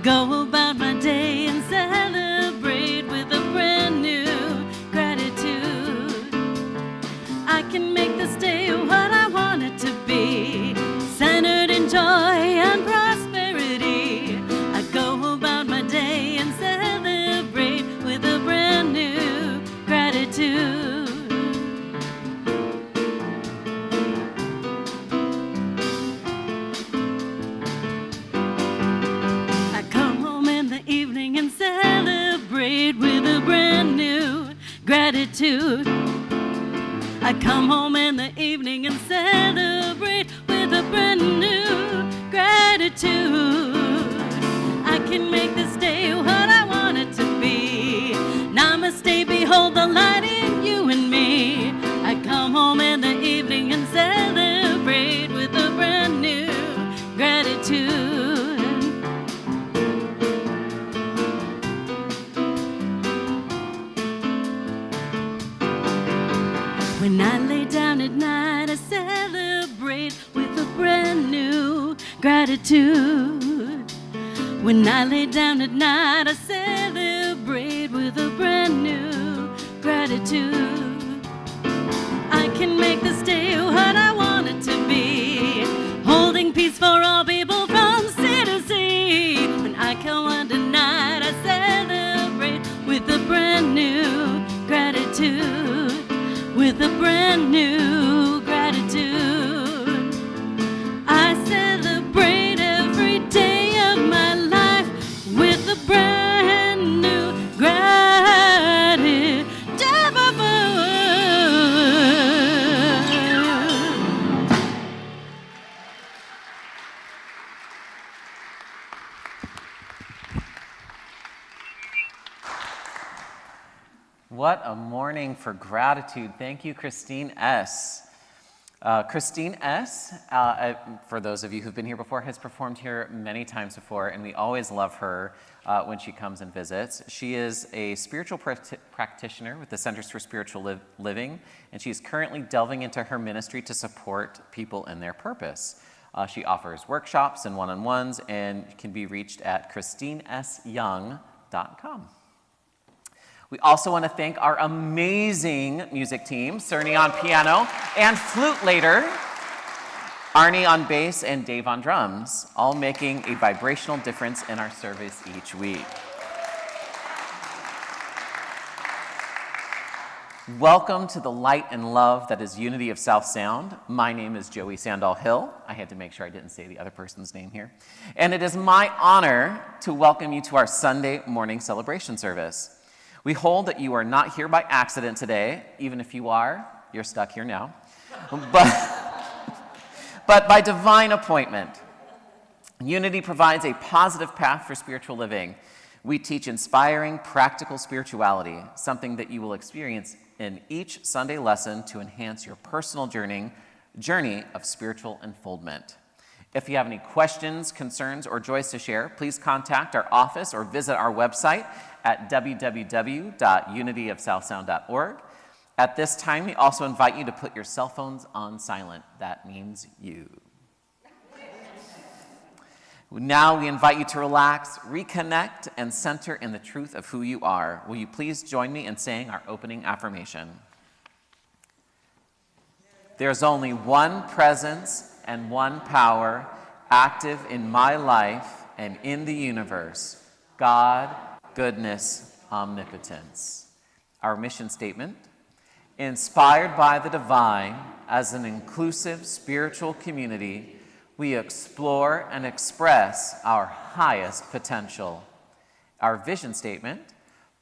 go about my day and celebrate with a brand new gratitude. I can make this day what I want it to be, centered in joy and prosperity. I go about my day and celebrate with a brand new gratitude. And celebrate with a brand new gratitude. I come home in the evening and celebrate with a brand new gratitude. I can make this day what I want it to be. Namaste, behold the light in you and me. I come home in the evening and celebrate with a brand new gratitude. When I lay down at night, I celebrate with a brand new gratitude. When I lay down at night, I celebrate with a brand new gratitude. I can make this day what I want it to be, holding peace for all people from sea to sea. When I come on tonight, I celebrate with a brand new gratitude. With a brand new gratitude, I celebrate every day of my life with a brand new gratitude. What a morning for gratitude. Thank you, Christine S. Christine S., for those of you who've been here before, has performed here many times before, and we always love her when she comes and visits. She is a spiritual practitioner with the Centers for Spiritual Living, and she's currently delving into her ministry to support people in their purpose. She offers workshops and one-on-ones and can be reached at christinesyoung.com. We also want to thank our amazing music team, Cerny on piano and flute later, Arnie on bass, and Dave on drums, all making a vibrational difference in our service each week. Welcome to the light and love that is Unity of South Sound. My name is Joey Sandall Hill. I had to make sure I didn't say the other person's name here. And it is my honor to welcome you to our Sunday morning celebration service. We hold that you are not here by accident today. Even if you are, you're stuck here now. But by divine appointment. Unity provides a positive path for spiritual living. We teach inspiring, practical spirituality, something that you will experience in each Sunday lesson to enhance your personal journey of spiritual unfoldment. If you have any questions, concerns, or joys to share, please contact our office or visit our website at www.unityofsouthsound.org. At this time, we also invite you to put your cell phones on silent. That means you. Now we invite you to relax, reconnect, and center in the truth of who you are. Will you please join me in saying our opening affirmation? There's only one presence and one power active in my life and in the universe: God, goodness, omnipotence. Our mission statement: inspired by the divine, as an inclusive spiritual community, we explore and express our highest potential. Our vision statement: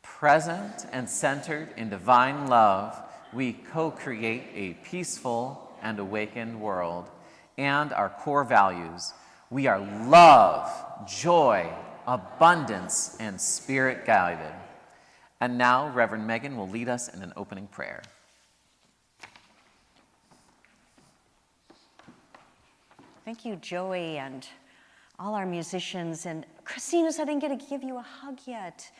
present and centered in divine love, we co-create a peaceful and awakened world. And our core values: we are love, joy, abundance, and spirit guided. And now Reverend Megan will lead us in an opening prayer. Thank you, Joey, and all our musicians. And Christina said I didn't get to give you a hug yet.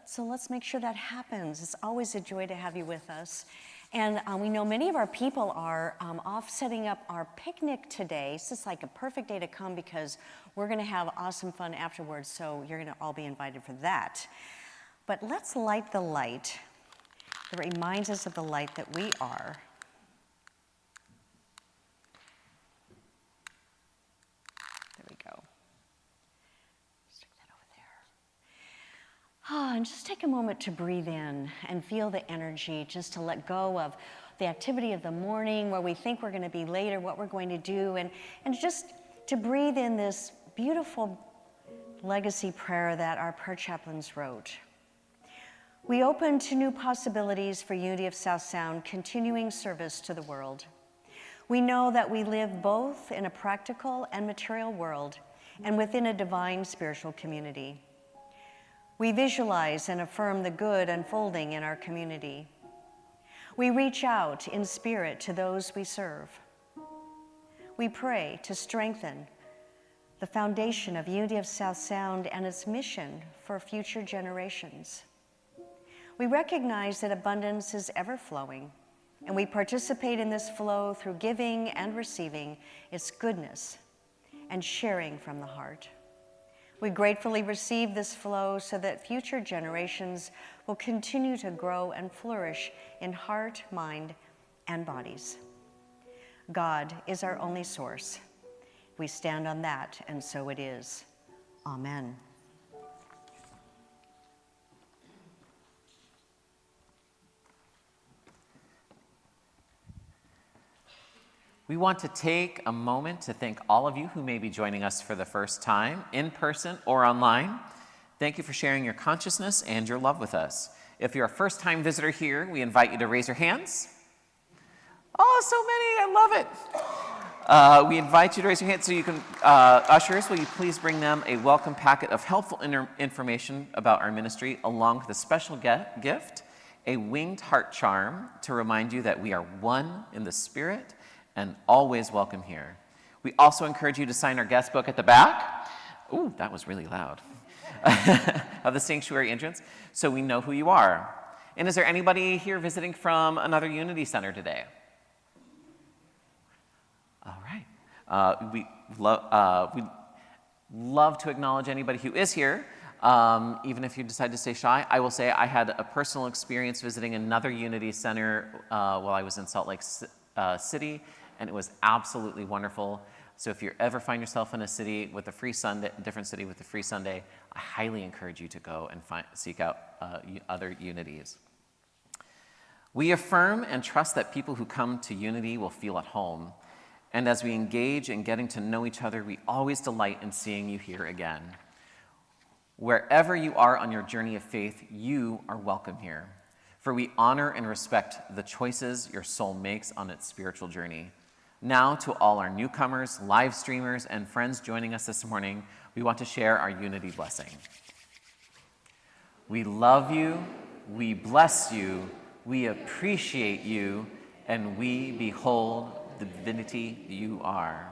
So let's make sure that happens. It's always a joy to have you with us. And we know many of our people are off setting up our picnic today. This is like a perfect day to come because we're going to have awesome fun afterwards, so you're going to all be invited for that. But let's light the light that reminds us of the light that we are. There we go. Stick that over there. And just take a moment to breathe in and feel the energy, just to let go of the activity of the morning where we think we're going to be late or what we're going to do, and just to breathe in this beautiful legacy prayer that our prayer chaplains wrote. We open to new possibilities for Unity of South Sound, continuing service to the world. We know that we live both in a practical and material world and within a divine spiritual community. We visualize and affirm the good unfolding in our community. We reach out in spirit to those we serve. We pray to strengthen the foundation of Unity of South Sound and its mission for future generations. We recognize that abundance is ever flowing, and we participate in this flow through giving and receiving its goodness and sharing from the heart. We gratefully receive this flow so that future generations will continue to grow and flourish in heart, mind, and bodies. God is our only source. We stand on that, and so it is. Amen. We want to take a moment to thank all of you who may be joining us for the first time, in person or online. Thank you for sharing your consciousness and your love with us. If you're a first-time visitor here, we invite you to raise your hands. Oh, so many, I love it. We invite you to raise your hands so you can, ushers, will you please bring them a welcome packet of helpful information about our ministry, along with a special gift, a winged heart charm to remind you that we are one in the spirit and always welcome here. We also encourage you to sign our guest book at the back. Ooh, that was really loud. Of the sanctuary entrance, so we know who you are. And is there anybody here visiting from another Unity Center today? All right. We'd love to acknowledge anybody who is here, even if you decide to stay shy. I will say I had a personal experience visiting another Unity Center while I was in Salt Lake City, and it was absolutely wonderful. So if you ever find yourself in a city with a free Sunday, different city with a free Sunday, I highly encourage you to go and seek out other Unities. We affirm and trust that people who come to Unity will feel at home. And as we engage in getting to know each other, we always delight in seeing you here again. Wherever you are on your journey of faith, you are welcome here. For we honor and respect the choices your soul makes on its spiritual journey. Now, to all our newcomers, live streamers, and friends joining us this morning, we want to share our Unity blessing. We love you, we bless you, we appreciate you, and we behold the divinity you are.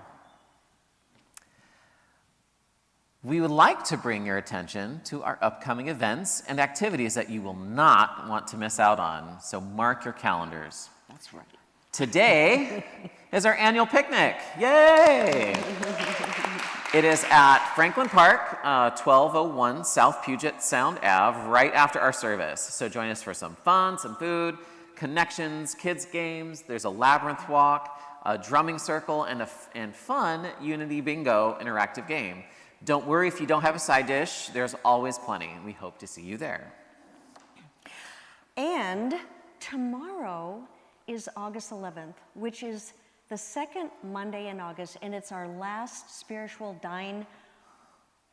We would like to bring your attention to our upcoming events and activities that you will not want to miss out on, so mark your calendars. That's right. Today is our annual picnic. Yay! It is at Franklin Park, 1201 South Puget Sound Ave, right after our service. So join us for some fun, some food, connections, kids' games. There's a labyrinth walk, a drumming circle, and fun Unity Bingo interactive game. Don't worry if you don't have a side dish. There's always plenty. We hope to see you there. And tomorrow is August 11th, which is the second Monday in August, and it's our last spiritual dine,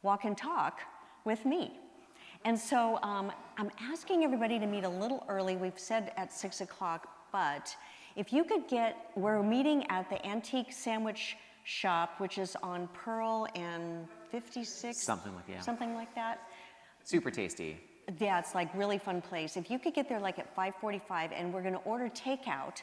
walk and talk with me. And so I'm asking everybody to meet a little early. We've said at 6 o'clock, but if you could we're meeting at the Antique Sandwich Shop, which is on Pearl and 56? Something like that. Super tasty. Yeah, it's like really fun place. If you could get there like at 5:45, and we're gonna order takeout,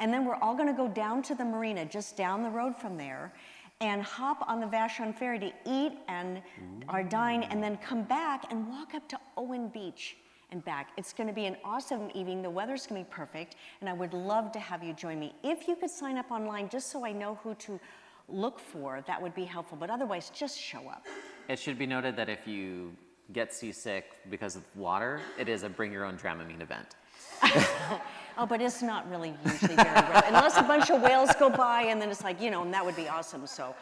and then we're all gonna go down to the marina just down the road from there and hop on the Vashon Ferry to eat and our dine, and then come back and walk up to Owen Beach and back. It's going to be an awesome evening. The weather's going to be perfect, and I would love to have you join me. If you could sign up online just so I know who to look for, that would be helpful, but otherwise just show up. It should be noted that if you get seasick because of water, it is a bring your own Dramamine event. Oh, but it's not really usually very real, unless a bunch of whales go by, and then it's like, you know, and that would be awesome, so.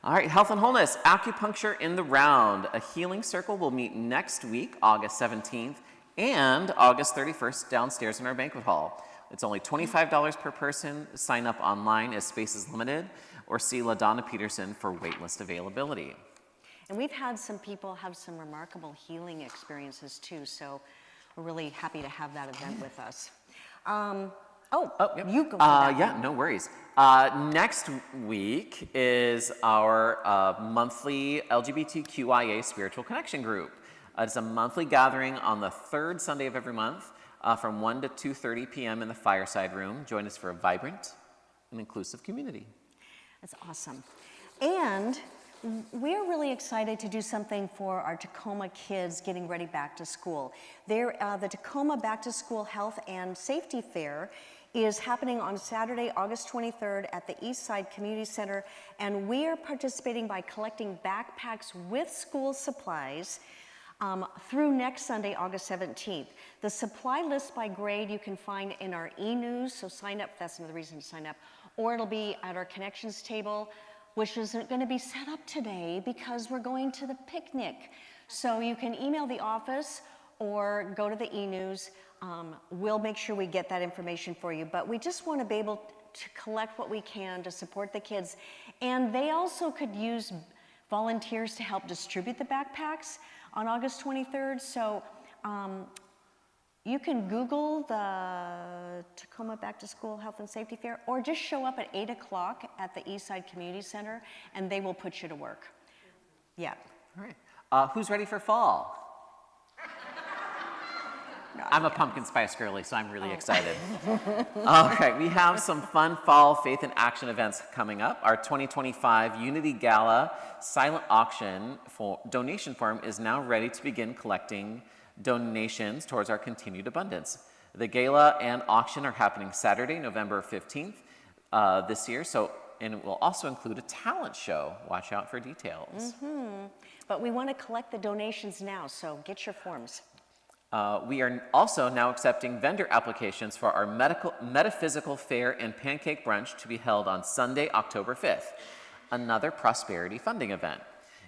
All right, health and wholeness, acupuncture in the round. A healing circle will meet next week, August 17th and August 31st downstairs in our banquet hall. It's only $25 per person. Sign up online as space is limited, or see LaDonna Peterson for waitlist availability. And we've had some people have some remarkable healing experiences too, so we're really happy to have that event with us. Yep. You go for that Yeah, one. no worries. Next week is our monthly LGBTQIA Spiritual Connection Group. It's a monthly gathering on the third Sunday of every month from 1 to 2:30 p.m. in the Fireside Room. Join us for a vibrant and inclusive community. That's awesome. And we're really excited to do something for our Tacoma kids getting ready back to school. The Tacoma Back to School Health and Safety Fair is happening on Saturday, August 23rd at the East Side Community Center, and we are participating by collecting backpacks with school supplies through next Sunday, August 17th. The supply list by grade you can find in our e-news, so sign up, that's another reason to sign up, or it'll be at our connections table, which isn't going to be set up today because we're going to the picnic. So you can email the office or go to the e-news. We'll make sure we get that information for you, but we just want to be able to collect what we can to support the kids. And they also could use volunteers to help distribute the backpacks on August 23rd. So you can Google the Tacoma Back to School Health and Safety Fair, or just show up at 8 o'clock at the Eastside Community Center, and they will put you to work. Yeah. All right. Who's ready for fall? I'm a pumpkin spice girly, so I'm really excited. All right, we have some fun fall faith and action events coming up. Our 2025 Unity Gala silent auction donation form is now ready to begin collecting donations towards our continued abundance. The gala and auction are happening Saturday, November 15th this year, and it will also include a talent show. Watch out for details. But we want to collect the donations now, so get your forms. We are also now accepting vendor applications for our metaphysical fair and pancake brunch to be held on Sunday, October 5th, another prosperity funding event.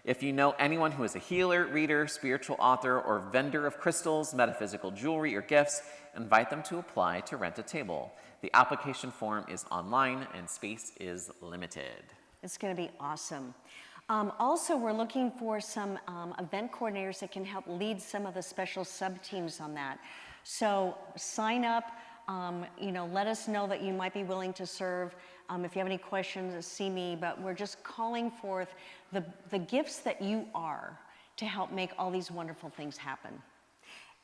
If you know anyone who is a healer, reader, spiritual author, or vendor of crystals, metaphysical jewelry, or gifts, invite them to apply to rent a table. The application form is online and space is limited. It's going to be awesome. Also, we're looking for some event coordinators that can help lead some of the special sub-teams on that. So sign up, let us know that you might be willing to serve. If you have any questions, see me, but we're just calling forth the gifts that you are to help make all these wonderful things happen.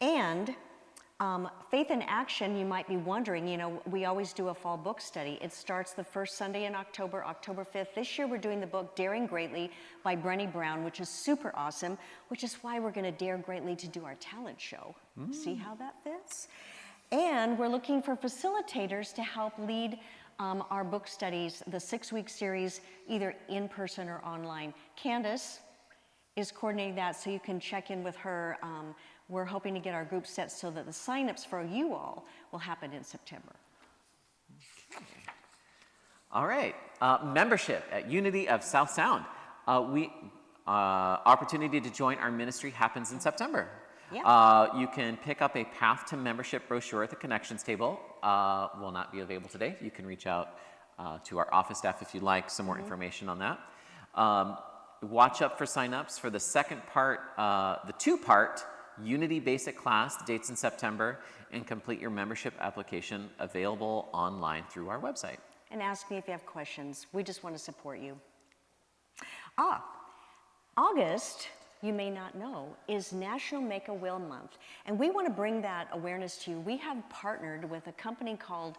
And Faith in Action, you might be wondering, we always do a fall book study. It starts the first Sunday in October, October 5th. This year we're doing the book Daring Greatly by Brené Brown, which is super awesome, which is why we're going to dare greatly to do our talent show. See how that fits? And we're looking for facilitators to help lead our book studies, the 6-week series, either in person or online. Candace is coordinating that, so you can check in with her. We're hoping to get our group set so that the signups for you all will happen in September. Okay. All right, membership at Unity of South Sound. Opportunity to join our ministry happens in September. Yeah. You can pick up a Path to Membership brochure at the connections table. Will not be available today. You can reach out to our office staff if you'd like some more information on that. Watch up for signups for the second part, the 2-part Unity Basic class, dates in September, and complete your membership application, available online through our website. And ask me if you have questions. We just want to support you. August, you may not know, is National Make-A-Will Month. And we want to bring that awareness to you. We have partnered with a company called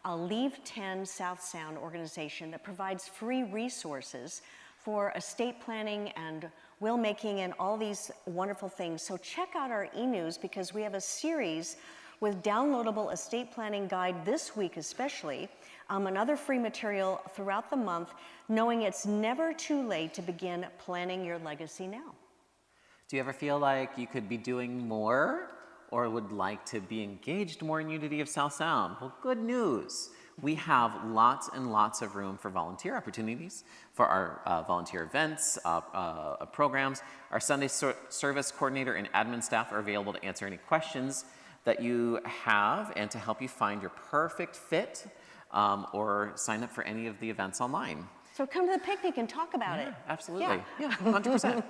Leave 10 South Sound organization that provides free resources for estate planning and will making, and all these wonderful things. So check out our e-news, because we have a series with downloadable estate planning guide this week especially, and other free material throughout the month, knowing it's never too late to begin planning your legacy now. Do you ever feel like you could be doing more or would like to be engaged more in Unity of South Sound? Well, good news. We have lots and lots of room for volunteer opportunities for our volunteer events, programs. Our Sunday service coordinator and admin staff are available to answer any questions that you have and to help you find your perfect fit or sign up for any of the events online. So come to the picnic and talk about it. Absolutely. Yeah, 100%.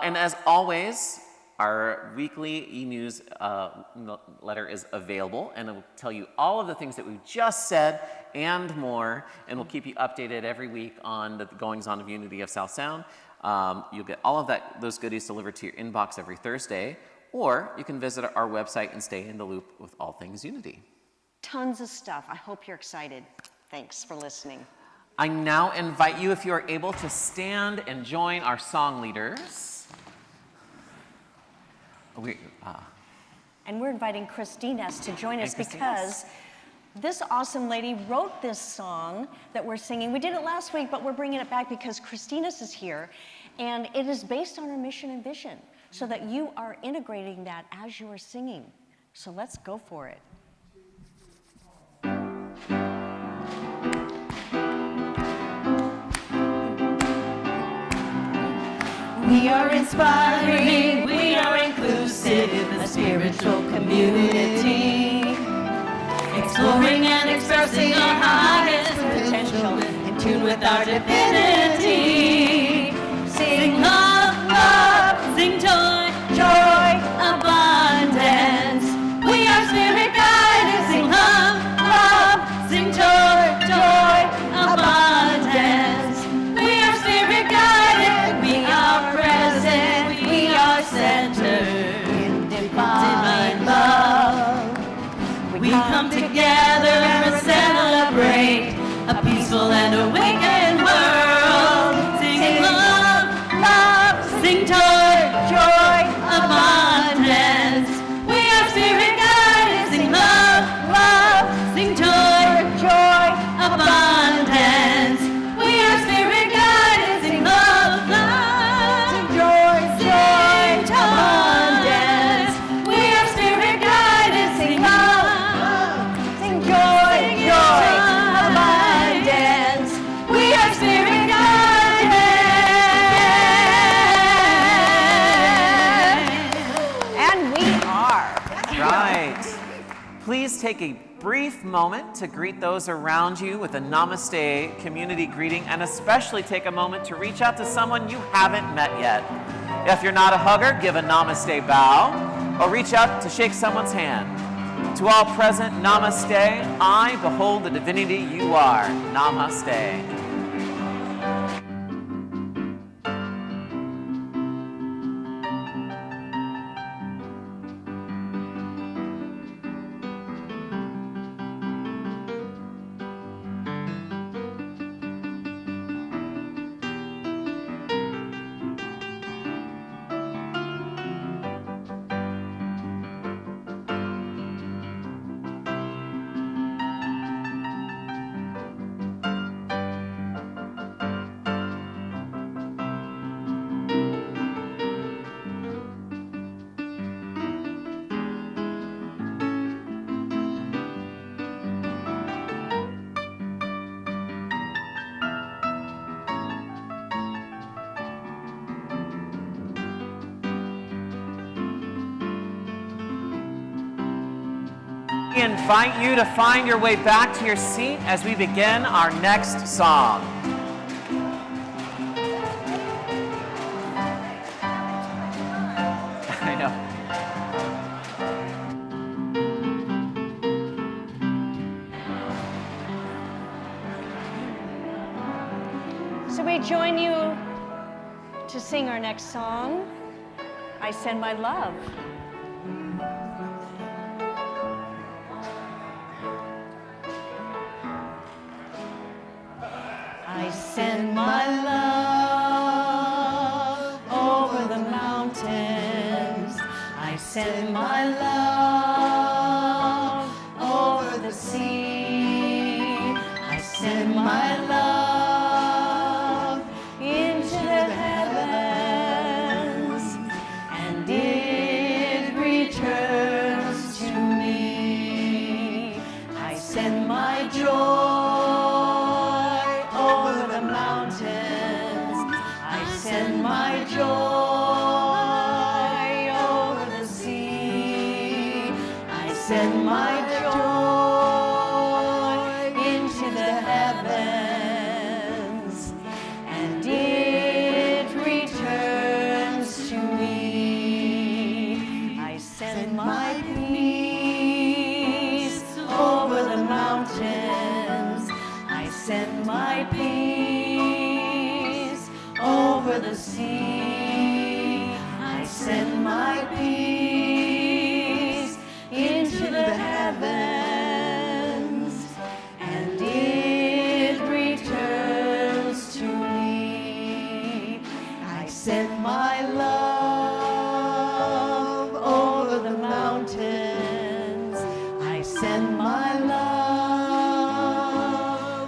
And as always, our weekly e-news letter is available, and it will tell you all of the things that we've just said and more, and we'll keep you updated every week on the goings-on of Unity of South Sound. You'll get all of those goodies delivered to your inbox every Thursday, or you can visit our website and stay in the loop with all things Unity. Tons of stuff. I hope you're excited. Thanks for listening. I now invite you, if you are able, to stand and join our song leaders. And we're inviting Christina's to join us, because this awesome lady wrote this song that we're singing. We did it last week, but we're bringing it back because Christina's is here, and it is based on her mission and vision, so that you are integrating that as you are singing. So let's go for it. We are inspiring, we are inclusive, a spiritual community, exploring and expressing our highest potential, in tune with our divinity. Sing love, love, sing joy, joy, abundance. We are spirit guided. Sing love, love, sing joy, joy, abundance. We are spirit guided. We are present. We are centered in divine love. We come together and celebrate a peaceful and awakened world. Sing love, love, sing joy, joy, abundance. We are spirit guided. Sing love, love, sing joy, joy, abundance. We are spirit guided. Sing love, love, sing joy, joy, abundance. We are spirit guided. Sing love, sing joy, joy, abundance. We are spirit guided. And we are. That's right. Please take a brief moment to greet those around you with a Namaste community greeting, and especially take a moment to reach out to someone you haven't met yet. If you're not a hugger, give a Namaste bow, or reach out to shake someone's hand. To all present, Namaste. I behold the divinity you are. Namaste. We invite you to find your way back to your seat as we begin our next song. I know. So we join you to sing our next song, I Send My Love. I send my love send my love over the sea. I send my love into the heavens, and it returns to me. I send my joy over the mountains. I send my joy over the sea. I send my joy into the heavens, and it returns to me. I send my peace over the mountains. I send my peace over the sea. I send my peace into the heavens, and it returns to me. I send my love over the mountains. I send my love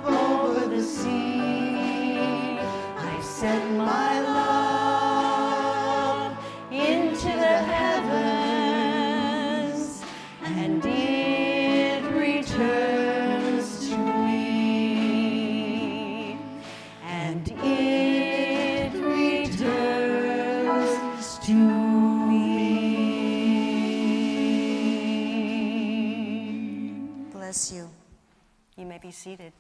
over the sea. I send my love into the heavens, and it returns to me. And it returns to me. Bless you. You may be seated.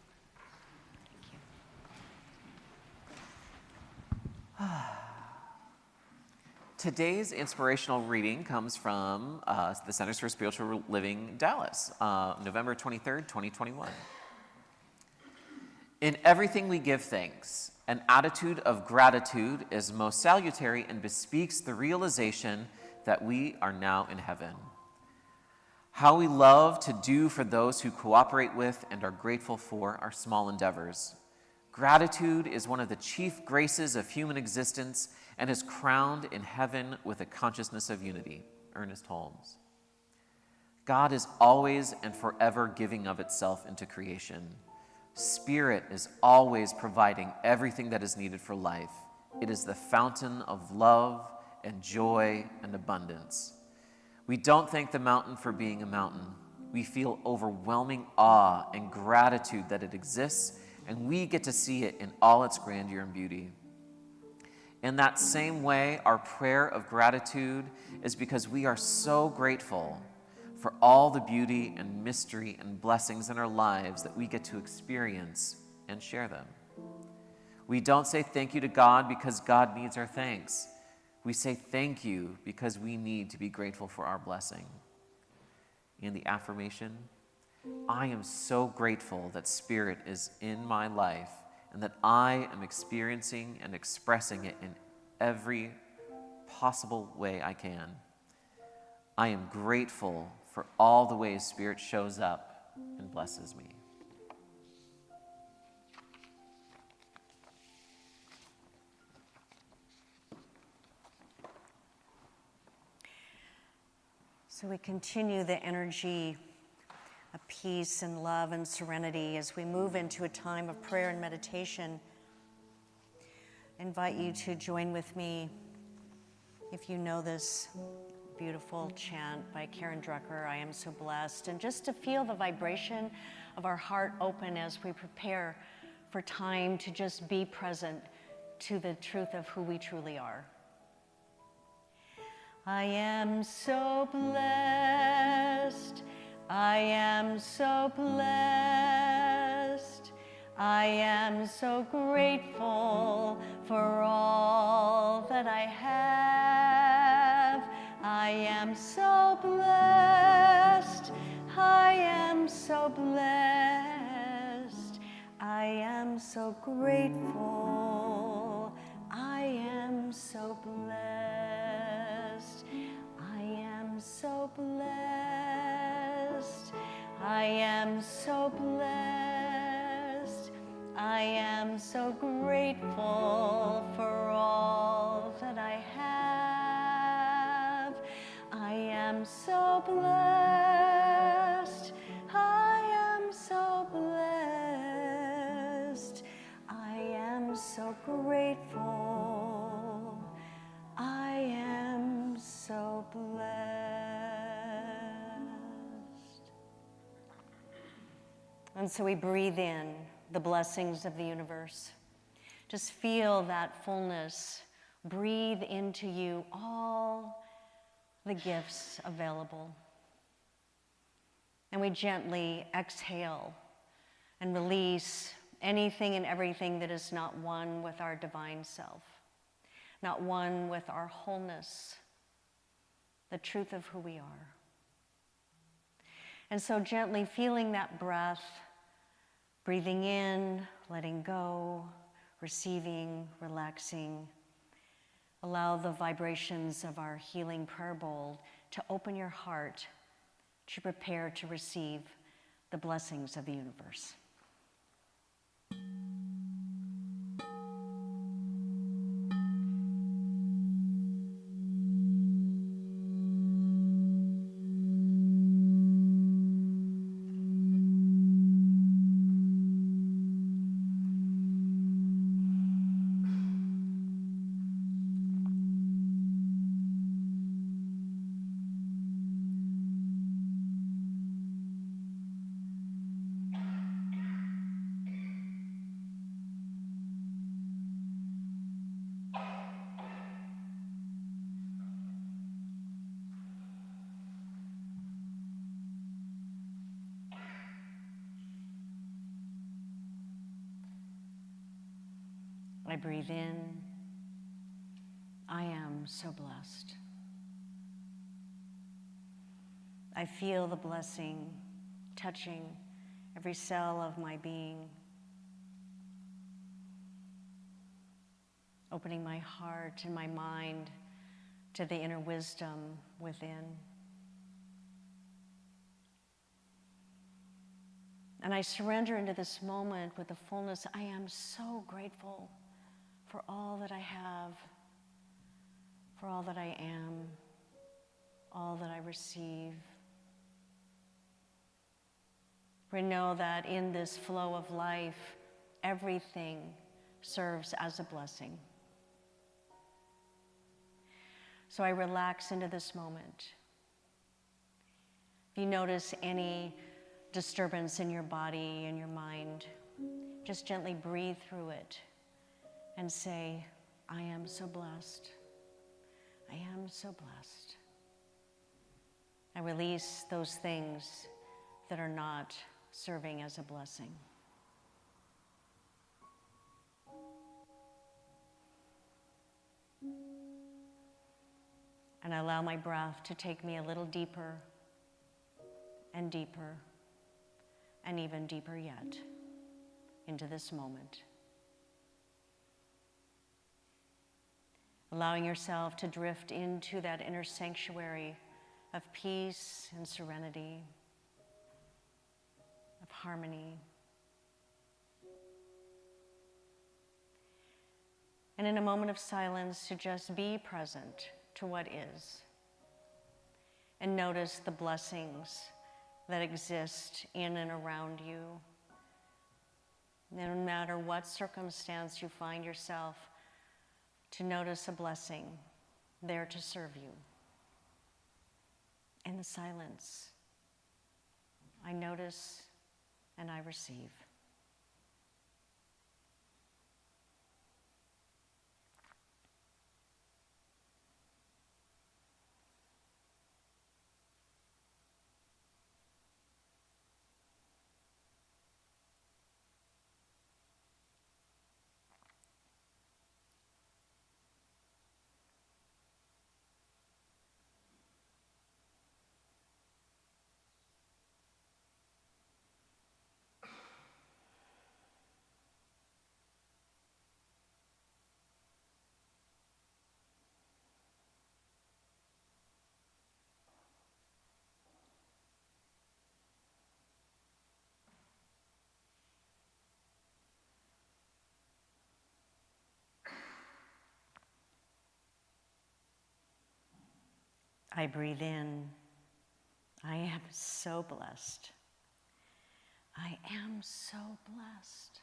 Today's inspirational reading comes from the Centers for Spiritual Living, Dallas, November 23rd, 2021. In everything we give thanks. An attitude of gratitude is most salutary and bespeaks the realization that we are now in heaven. How we love to do for those who cooperate with and are grateful for our small endeavors. Gratitude is one of the chief graces of human existence and is crowned in heaven with a consciousness of unity. Ernest Holmes. God is always and forever giving of itself into creation. Spirit is always providing everything that is needed for life. It is the fountain of love and joy and abundance. We don't thank the mountain for being a mountain. We feel overwhelming awe and gratitude that it exists, and we get to see it in all its grandeur and beauty. In that same way, our prayer of gratitude is because we are so grateful for all the beauty and mystery and blessings in our lives that we get to experience and share them. We don't say thank you to God because God needs our thanks. We say thank you because we need to be grateful for our blessing. In the affirmation, I am so grateful that Spirit is in my life and that I am experiencing and expressing it in every possible way I can. I am grateful for all the ways Spirit shows up and blesses me. So we continue the energy of peace and love and serenity as we move into a time of prayer and meditation. I invite you to join with me if you know this beautiful chant by Karen Drucker, I am so blessed, and just to feel the vibration of our heart open as we prepare for time to just be present to the truth of who we truly are. I am so blessed, I am so blessed, I am so grateful for all that I have. I am so blessed, I am so blessed, I am so grateful, I am so blessed, I am so blessed, I am so blessed, I am so grateful for all that I have. I so blessed. I am so blessed. I am so grateful. I am so blessed. And so we breathe in the blessings of the universe. Just feel that fullness. Breathe into you all the gifts available. And we gently exhale and release anything and everything that is not one with our divine self, not one with our wholeness, the truth of who we are. And so gently feeling that breath, breathing in, letting go, receiving, relaxing. Allow the vibrations of our healing prayer bowl to open your heart to prepare to receive the blessings of the universe. I breathe in. I am so blessed. I feel the blessing touching every cell of my being, opening my heart and my mind to the inner wisdom within. And I surrender into this moment with the fullness. I am so grateful for all that I have, for all that I am, all that I receive. We know that in this flow of life, everything serves as a blessing. So I relax into this moment. If you notice any disturbance in your body and your mind, just gently breathe through it and say, I am so blessed. I am so blessed. I release those things that are not serving as a blessing. And I allow my breath to take me a little deeper and deeper and even deeper yet into this moment. Allowing yourself to drift into that inner sanctuary of peace and serenity, of harmony. And in a moment of silence, to just be present to what is and notice the blessings that exist in and around you. No matter what circumstance you find yourself, to notice a blessing there to serve you. In the silence, I notice and I receive. I breathe in. I am so blessed. I am so blessed.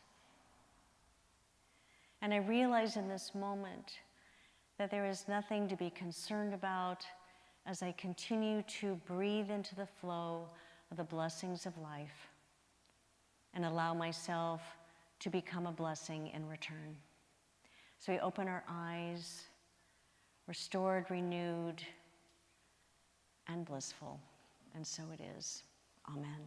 And I realize in this moment that there is nothing to be concerned about as I continue to breathe into the flow of the blessings of life and allow myself to become a blessing in return. So we open our eyes, restored, renewed, and blissful. And so it is. Amen.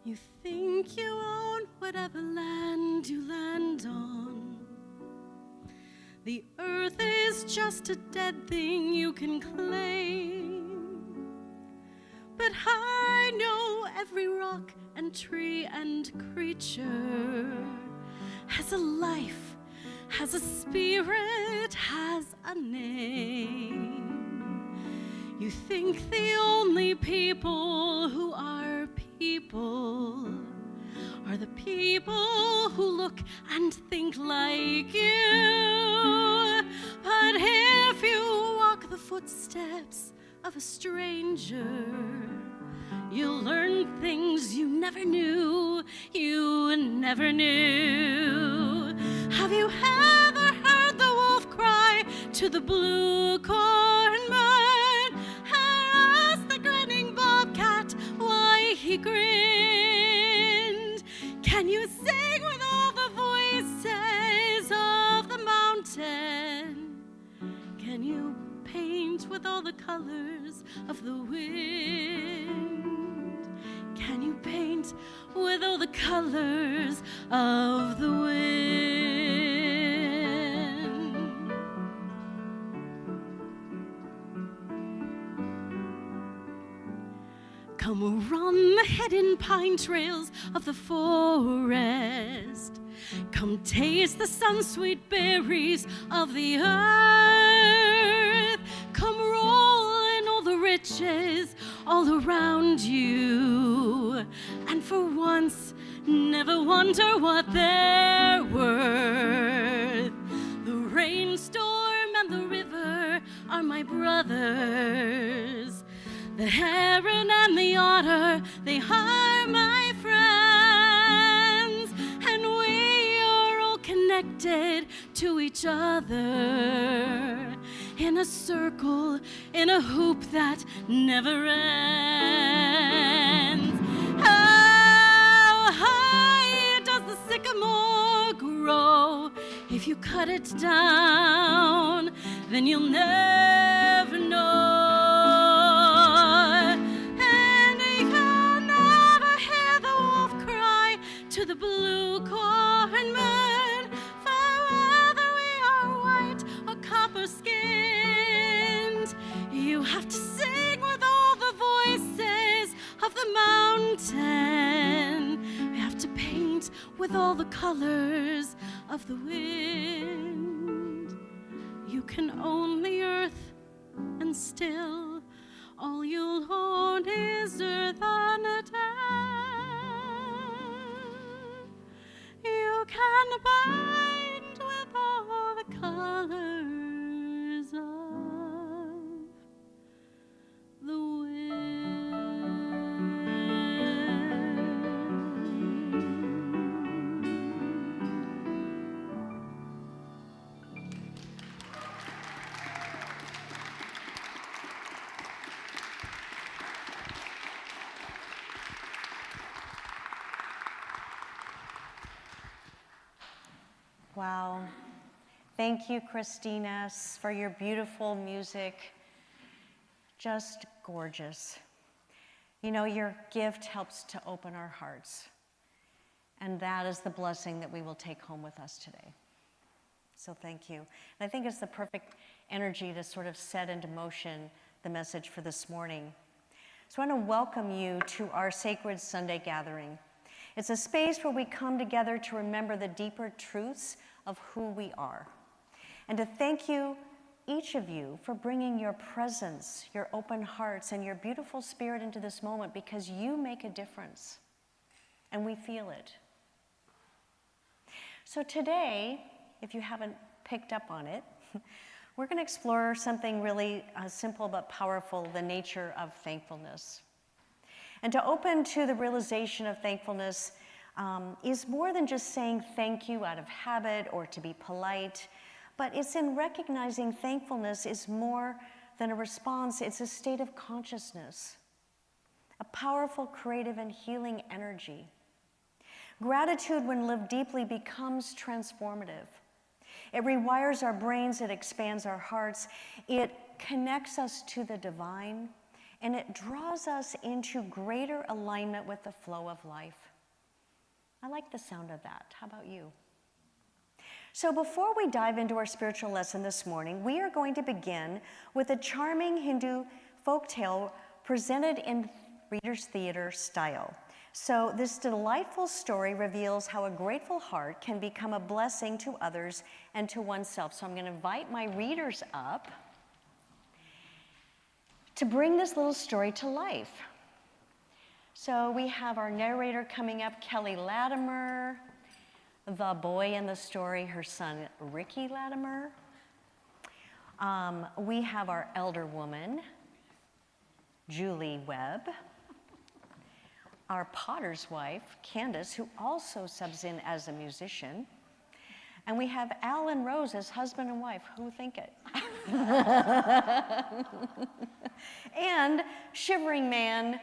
You think you own whatever land you land on. The earth is just a dead thing you can claim. But I know every rock and tree and creature has a life, has a spirit, has a name. You think the only people who are people are the people who look and think like you. But if you walk the footsteps of a stranger, you'll learn things you never knew, you never knew. Have you ever heard the wolf cry to the blue corn bird? Ask the grinning bobcat why he grinned. Can you sing with all the voices of the mountain? Can you paint with all the colors of the wind? Can you paint with all the colors of the wind? Come run the hidden pine trails of the forest. Come taste the sun-sweet berries of the earth. Come roll in all the riches all around you. And for once, never wonder what they're worth. The rainstorm and the river are my brothers. The heron and the otter, they are my friends. And we are all connected to each other in a circle, in a hoop that never ends. How high does the sycamore grow? If you cut it down, then you'll never know. And you'll never hear the wolf cry to the blue corn moon. For whether we are white or copper-skinned, you have to sing with all the voices of the mountain. We have to paint with all the colors of the wind. You can own the earth, and still all you'll own is earth and a death. You can bind with all the colors of the wind. Wow. Thank you, Christina, for your beautiful music. Just gorgeous. You know, your gift helps to open our hearts. And that is the blessing that we will take home with us today. So thank you. And I think it's the perfect energy to sort of set into motion the message for this morning. So I want to welcome you to our Sacred Sunday gathering. It's a space where we come together to remember the deeper truths of who we are. And to thank you, each of you, for bringing your presence, your open hearts, and your beautiful spirit into this moment, because you make a difference. And we feel it. So today, if you haven't picked up on it, we're going to explore something really simple but powerful, the nature of thankfulness. And to open to the realization of thankfulness is more than just saying thank you out of habit or to be polite, but it's in recognizing thankfulness is more than a response, it's a state of consciousness, a powerful, creative, and healing energy. Gratitude, when lived deeply, becomes transformative. It rewires our brains, it expands our hearts, it connects us to the divine, and it draws us into greater alignment with the flow of life. I like the sound of that. How about you? So before we dive into our spiritual lesson this morning, we are going to begin with a charming Hindu folktale presented in Reader's Theater style. So this delightful story reveals how a grateful heart can become a blessing to others and to oneself. So I'm going to invite my readers up to bring this little story to life. So we have our narrator coming up, Kelly Latimer, the boy in the story, her son, Ricky Latimer. We have our elder woman, Julie Webb. Our potter's wife, Candace, who also subs in as a musician. And we have Al and Rose as husband and wife. Who think it? And Shivering Man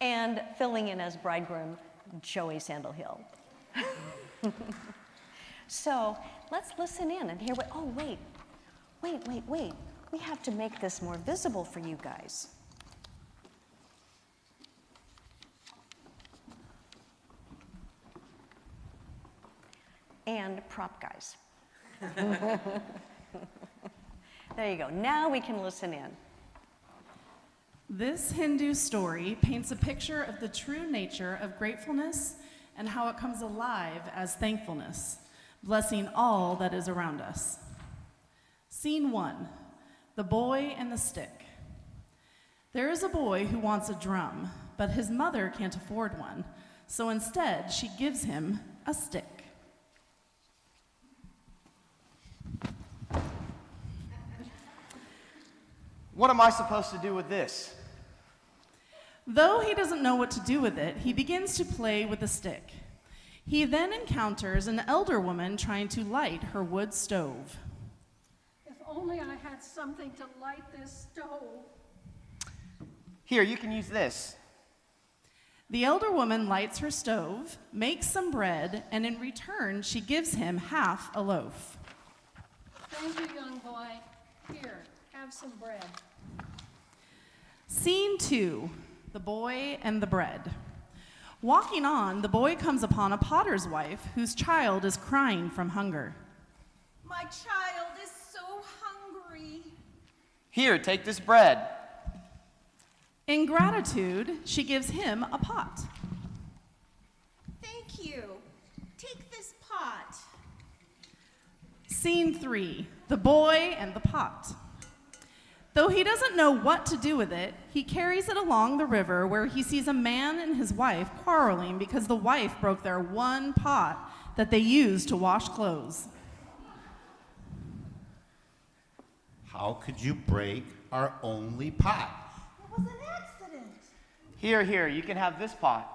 and filling in as bridegroom, Joey Sandalhill. So let's listen in and hear what, oh, wait. We have to make this more visible for you guys. And prop guys. There you go. Now we can listen in. This Hindu story paints a picture of the true nature of gratefulness and how it comes alive as thankfulness, blessing all that is around us. Scene 1, the boy and the stick. There is a boy who wants a drum, but his mother can't afford one, so instead she gives him a stick. What am I supposed to do with this? Though he doesn't know what to do with it, he begins to play with the stick. He then encounters an elder woman trying to light her wood stove. If only I had something to light this stove. Here, you can use this. The elder woman lights her stove, makes some bread, and in return, she gives him half a loaf. Thank you, young boy. Here, have some bread. Scene 2, the boy and the bread. Walking on, the boy comes upon a potter's wife whose child is crying from hunger. My child is so hungry. Here, take this bread. In gratitude, she gives him a pot. Thank you. Take this pot. Scene 3, the boy and the pot. Though he doesn't know what to do with it, he carries it along the river where he sees a man and his wife quarreling because the wife broke their one pot that they used to wash clothes. How could you break our only pot? It was an accident. Here, you can have this pot.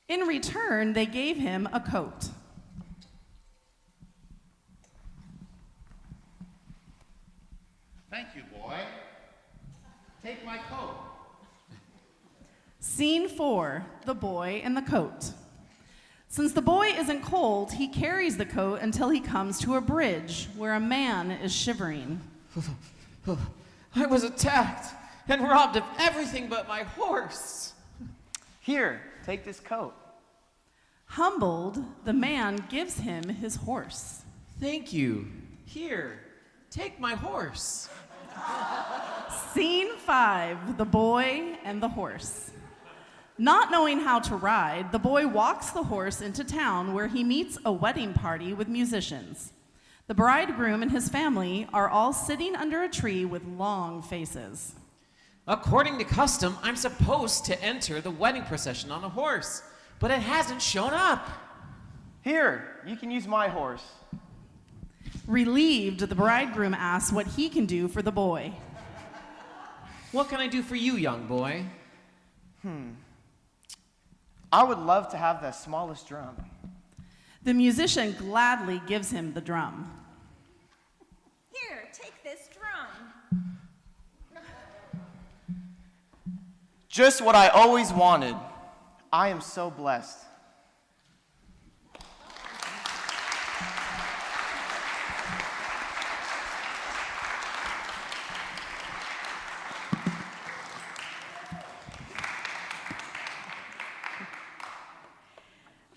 In return, they gave him a coat. Thank you, boy. Take my coat. Scene 4, the boy and the coat. Since the boy isn't cold, he carries the coat until he comes to a bridge where a man is shivering. I was attacked and robbed of everything but my horse. Here, take this coat. Humbled, the man gives him his horse. Thank you. Here, take my horse. Scene 5, the boy and the horse. Not knowing how to ride, the boy walks the horse into town where he meets a wedding party with musicians. The bridegroom and his family are all sitting under a tree with long faces. According to custom, I'm supposed to enter the wedding procession on a horse, but it hasn't shown up. Here, you can use my horse. Relieved, the bridegroom asks what he can do for the boy. What can I do for you, young boy? I would love to have the smallest drum. The musician gladly gives him the drum. Here, take this drum. Just what I always wanted. I am so blessed.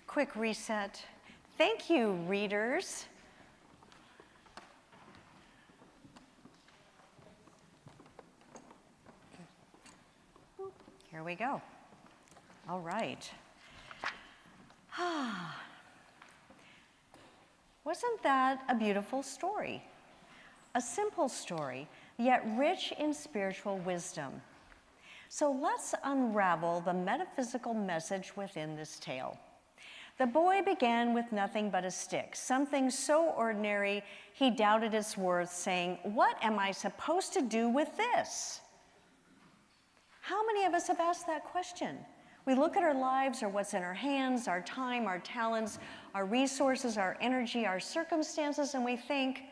Quick reset. Thank you, readers. Here we go. All right. Wasn't that a beautiful story? A simple story, yet rich in spiritual wisdom. So let's unravel the metaphysical message within this tale. The boy began with nothing but a stick, something so ordinary he doubted its worth, saying, "What am I supposed to do with this?" How many of us have asked that question? We look at our lives or what's in our hands, our time, our talents, our resources, our energy, our circumstances, and we think,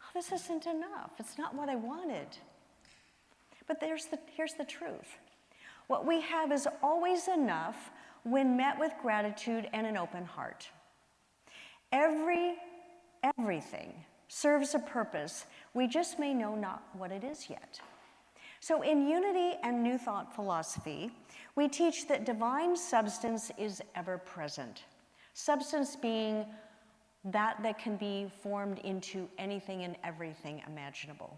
oh, this isn't enough. It's not what I wanted. But here's the truth. What we have is always enough when met with gratitude and an open heart. Everything serves a purpose. We just may know not what it is yet. So in Unity and New Thought philosophy, we teach that divine substance is ever present. Substance being that can be formed into anything and everything imaginable.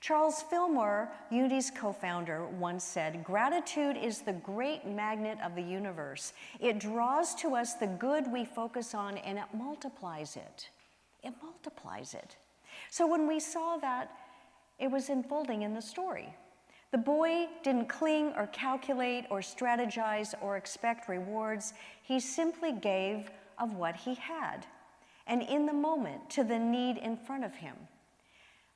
Charles Fillmore, Unity's co-founder, once said, "Gratitude is the great magnet of the universe. It draws to us the good we focus on and it multiplies it. It multiplies it." So when we saw that, it was unfolding in the story. The boy didn't cling or calculate or strategize or expect rewards. He simply gave of what he had, and in the moment, to the need in front of him.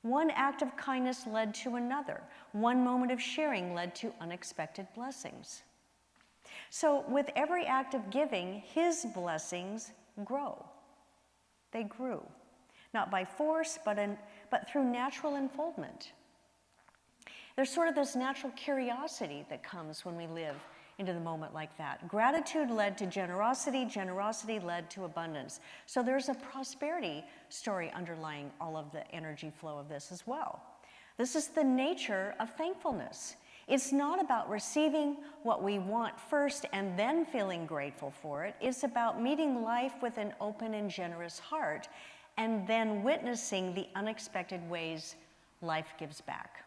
One act of kindness led to another. One moment of sharing led to unexpected blessings. So with every act of giving, his blessings grow. They grew, not by force, but through natural unfoldment. There's sort of this natural curiosity that comes when we live into the moment like that. Gratitude led to generosity, generosity led to abundance. So there's a prosperity story underlying all of the energy flow of this as well. This is the nature of thankfulness. It's not about receiving what we want first and then feeling grateful for it. It's about meeting life with an open and generous heart and then witnessing the unexpected ways life gives back.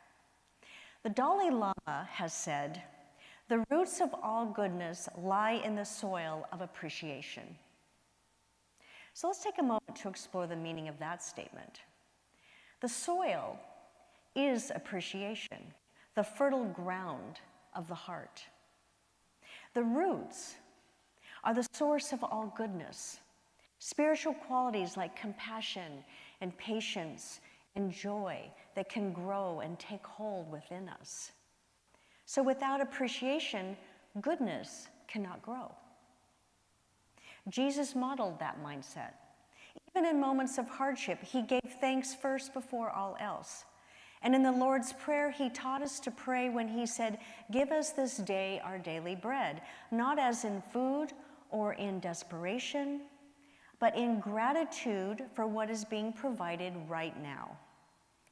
The Dalai Lama has said, "The roots of all goodness lie in the soil of appreciation." So let's take a moment to explore the meaning of that statement. The soil is appreciation, the fertile ground of the heart. The roots are the source of all goodness, spiritual qualities like compassion and patience and joy that can grow and take hold within us. So without appreciation, goodness cannot grow. Jesus modeled that mindset. Even in moments of hardship, he gave thanks first before all else. And in the Lord's Prayer, he taught us to pray when he said, "Give us this day our daily bread," not as in food or in desperation, but in gratitude for what is being provided right now,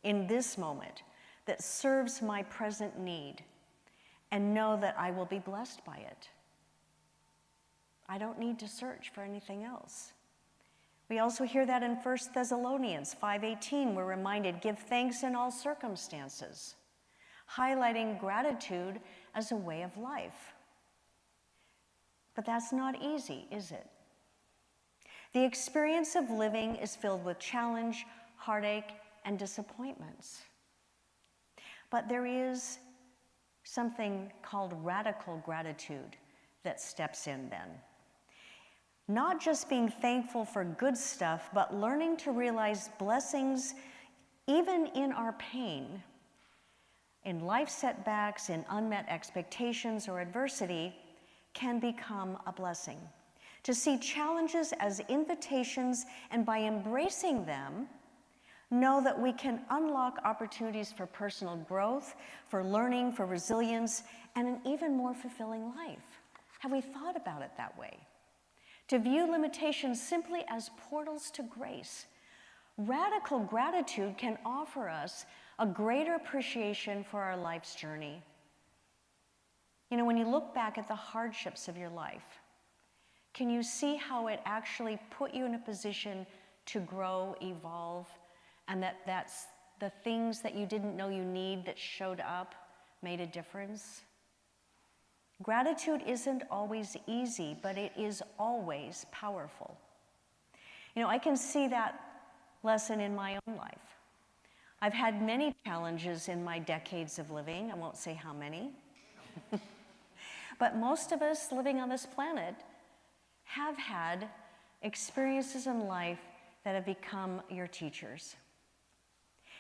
in this moment, that serves my present need, and know that I will be blessed by it. I don't need to search for anything else. We also hear that in 1 Thessalonians 5:18, we're reminded, give thanks in all circumstances, highlighting gratitude as a way of life. But that's not easy, is it? The experience of living is filled with challenge, heartache, and disappointments. But there is something called radical gratitude that steps in then. Not just being thankful for good stuff, but learning to realize blessings even in our pain, in life setbacks, in unmet expectations or adversity, can become a blessing. To see challenges as invitations, and by embracing them, know that we can unlock opportunities for personal growth, for learning, for resilience, and an even more fulfilling life. Have we thought about it that way? To view limitations simply as portals to grace. Radical gratitude can offer us a greater appreciation for our life's journey. You know, when you look back at the hardships of your life, can you see how it actually put you in a position to grow, evolve, and that's the things that you didn't know you need that showed up made a difference? Gratitude isn't always easy, but it is always powerful. You know, I can see that lesson in my own life. I've had many challenges in my decades of living. I won't say how many. But most of us living on this planet have had experiences in life that have become your teachers.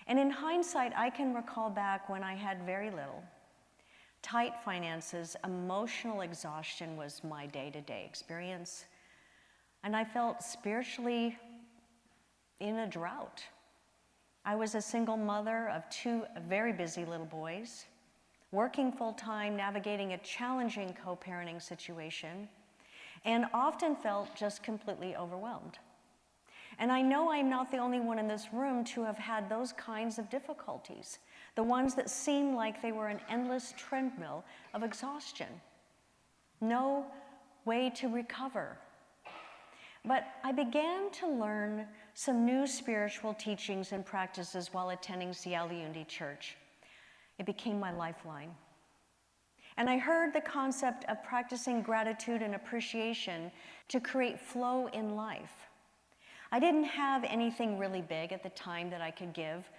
And in hindsight, I can recall back when I had very little. Tight finances, emotional exhaustion was my day-to-day experience. And I felt spiritually in a drought. I was a single mother of 2 very busy little boys, working full-time, navigating a challenging co-parenting situation, and often felt just completely overwhelmed. And I know I'm not the only one in this room to have had those kinds of difficulties, the ones that seem like they were an endless treadmill of exhaustion. No way to recover. But I began to learn some new spiritual teachings and practices while attending Seattle Unity Church. It became my lifeline. And I heard the concept of practicing gratitude and appreciation to create flow in life. I didn't have anything really big at the time that I could give,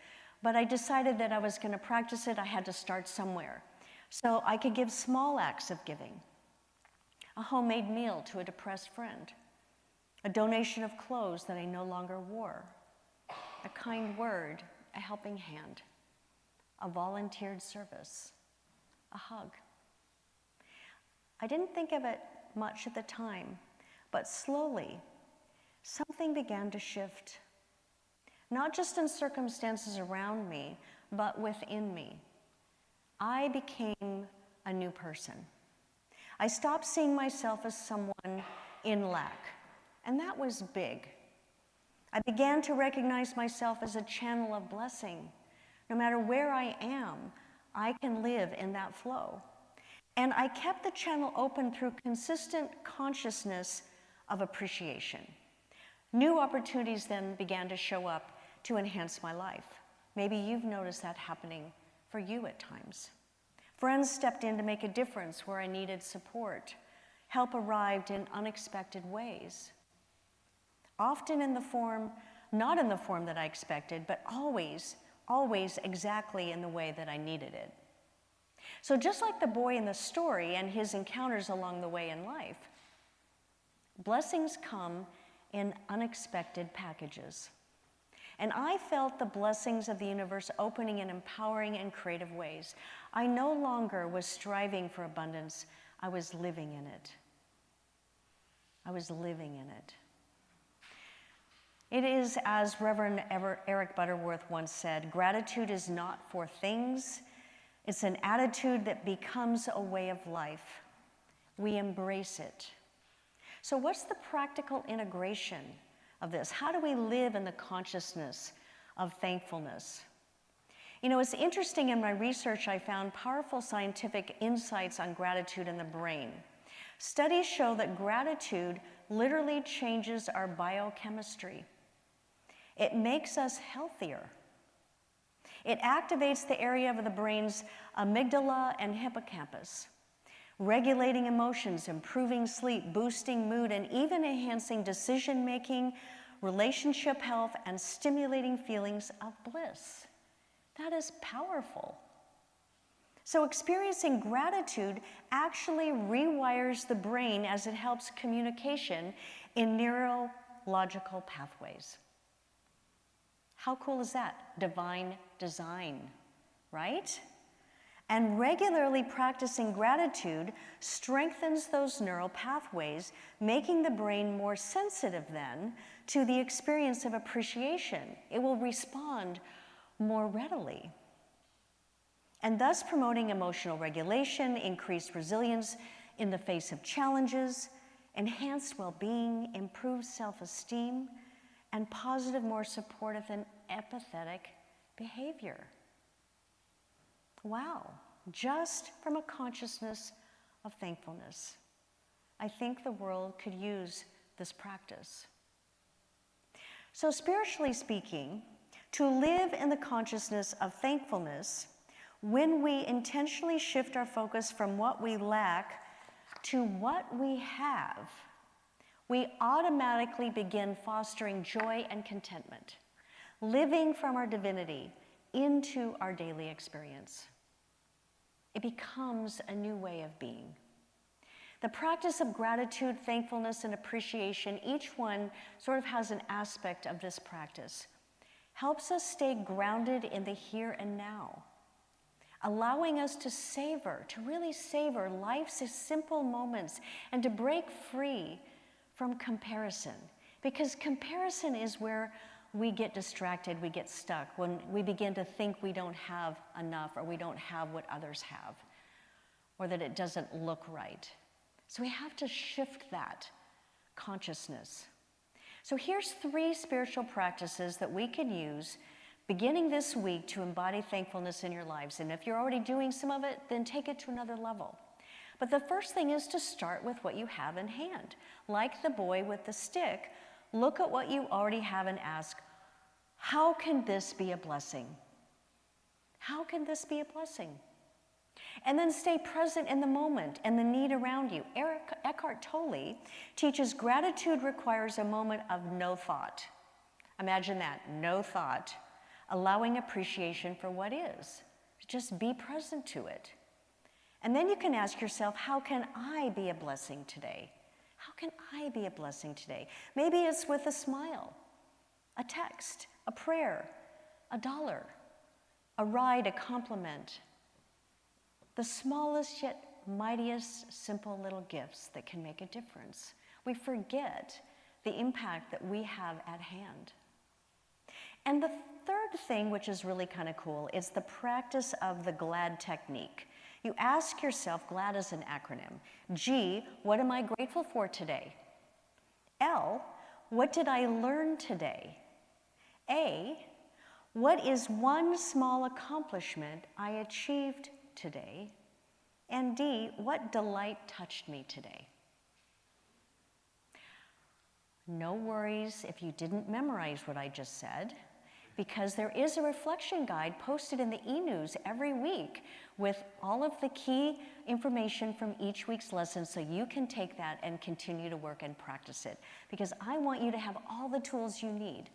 but I decided that I was going to practice it. I had to start somewhere. So I could give small acts of giving. A homemade meal to a depressed friend. A donation of clothes that I no longer wore. A kind word, a helping hand. A volunteered service. A hug. I didn't think of it much at the time, but slowly, something began to shift. Not just in circumstances around me, but within me. I became a new person. I stopped seeing myself as someone in lack, and that was big. I began to recognize myself as a channel of blessing. No matter where I am, I can live in that flow. And I kept the channel open through consistent consciousness of appreciation. New opportunities then began to show up to enhance my life. Maybe you've noticed that happening for you at times. Friends stepped in to make a difference where I needed support. Help arrived in unexpected ways. Often in the form, not in the form that I expected, but always exactly in the way that I needed it. So just like the boy in the story and his encounters along the way in life, blessings come in unexpected packages. And I felt the blessings of the universe opening in empowering and creative ways. I no longer was striving for abundance. I was living in it. I was living in it. It is, as Reverend Eric Butterworth once said, gratitude is not for things. It's an attitude that becomes a way of life. We embrace it. So what's the practical integration of this? How do we live in the consciousness of thankfulness? You know, it's interesting, in my research I found powerful scientific insights on gratitude in the brain. Studies show that gratitude literally changes our biochemistry. It makes us healthier. It activates the area of the brain's amygdala and hippocampus, regulating emotions, improving sleep, boosting mood, and even enhancing decision-making, relationship health, and stimulating feelings of bliss. That is powerful. So experiencing gratitude actually rewires the brain as it helps communication in neurological pathways. How cool is that? Divine design, right? And regularly practicing gratitude strengthens those neural pathways, making the brain more sensitive then to the experience of appreciation. It will respond more readily, and thus promoting emotional regulation, increased resilience in the face of challenges, enhanced well-being, improved self-esteem, and positive, more supportive and empathetic behavior. Wow, just from a consciousness of thankfulness. I think the world could use this practice. So spiritually speaking, to live in the consciousness of thankfulness, when we intentionally shift our focus from what we lack to what we have, we automatically begin fostering joy and contentment, living from our divinity into our daily experience. It becomes a new way of being. The practice of gratitude, thankfulness, and appreciation, each one sort of has an aspect of this practice, helps us stay grounded in the here and now, allowing us to savor, to really savor life's simple moments and to break free from comparison. Because comparison is where we get distracted, we get stuck, when we begin to think we don't have enough, or we don't have what others have, or that it doesn't look right. So we have to shift that consciousness. So here's 3 spiritual practices that we can use beginning this week to embody thankfulness in your lives. And if you're already doing some of it, then take it to another level. But the first thing is to start with what you have in hand. Like the boy with the stick, look at what you already have and ask, how can this be a blessing? How can this be a blessing? And then stay present in the moment and the need around you. Eckhart Tolle teaches gratitude requires a moment of no thought. Imagine that, no thought, allowing appreciation for what is. Just be present to it. And then you can ask yourself, how can I be a blessing today? How can I be a blessing today? Maybe it's with a smile, a text, a prayer, $1, a ride, a compliment. The smallest yet mightiest simple little gifts that can make a difference. We forget the impact that we have at hand. And the third thing, which is really kind of cool, is the practice of the GLAD technique. You ask yourself, GLAD is an acronym. G, what am I grateful for today? L, what did I learn today? A, what is one small accomplishment I achieved today? And D, what delight touched me today? No worries if you didn't memorize what I just said, because there is a reflection guide posted in the e-news every week with all of the key information from each week's lesson, so you can take that and continue to work and practice it, because I want you to have all the tools you need